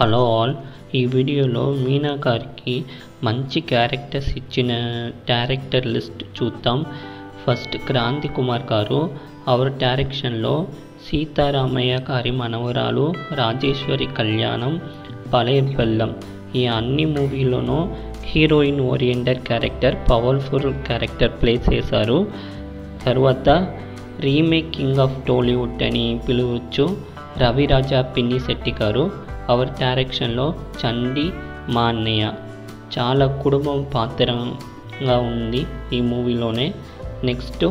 Hello all, ఈ వీడియోలో మీనా గారికి మంచి క్యారెక్టర్స్ ఇచ్చిన డైరెక్టర్ లిస్ట్ చూద్దాం. ఫస్ట్ క్రాంతి కుమార్ గారు, అవర్ డైరెక్షన్లో సీతారామయ్య గారి మనవరాలు రాజేశ్వరి కళ్యాణం, పలే బెల్లం, ఈ అన్ని మూవీలోనూ heroine oriented character, powerful character play చేశారు. తర్వాత రీమేక్ కింగ్ ఆఫ్ టాలీవుడ్ అని పిలువచ్చు రవిరాజా పిన్నిశెట్టి గారు. అవర్ డైరెక్షన్లో చండి మా అన్నయ్య, చాలా కుటుంబం పాత్రగా ఉంది ఈ మూవీలోనే. నెక్స్ట్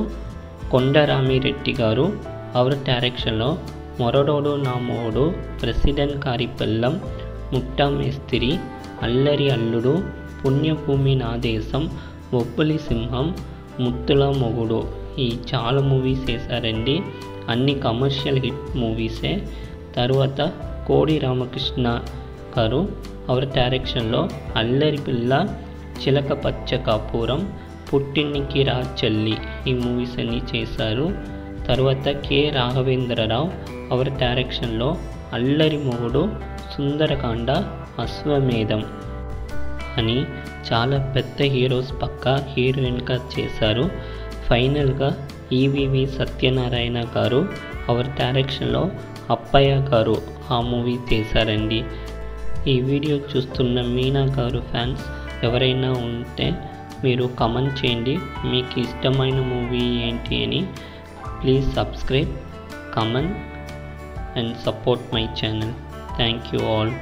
కొండరామిరెడ్డి గారు, అవర్ డైరెక్షన్లో మొరడోడు నా మోడు, ప్రెసిడెంట్ గారి పెళ్ళం, ముట్టా మేస్తిరి, అల్లరి అల్లుడు, పుణ్యభూమి నా దేశం, బొబ్బిలి సింహం, ముత్తుల మొగుడు, ఈ చాలా మూవీస్ చేశారండి. అన్ని కమర్షియల్ హిట్ మూవీసే. తర్వాత కోడి రామకృష్ణ గారు, అవర్ డైరెక్షన్లో అల్లరి పిల్ల, చిలక పచ్చ కాపురం, పుట్టింటికి రా చెల్లి, ఈ మూవీస్ అన్నీ చేశారు. తర్వాత కె రాఘవేంద్రరావు, అవర్ డైరెక్షన్లో అల్లరి మొగుడు, సుందరకాండ, అశ్వమేధం అని చాలా పెద్ద హీరోస్ పక్క హీరోయిన్గా చేశారు. ఫైనల్గా ఈవివి సత్యనారాయణ గారు, అవర్ డైరెక్షన్లో అప్పయ్య గారు ఆ మూవీ చేశారండి. ఈ వీడియో చూస్తున్న మీనా గారు ఫ్యాన్స్ ఎవరైనా ఉంటే మీరు కమెంట్ చేయండి, మీకు ఇష్టమైన మూవీ ఏంటి అని. Please subscribe, comment and support my channel. Thank you all.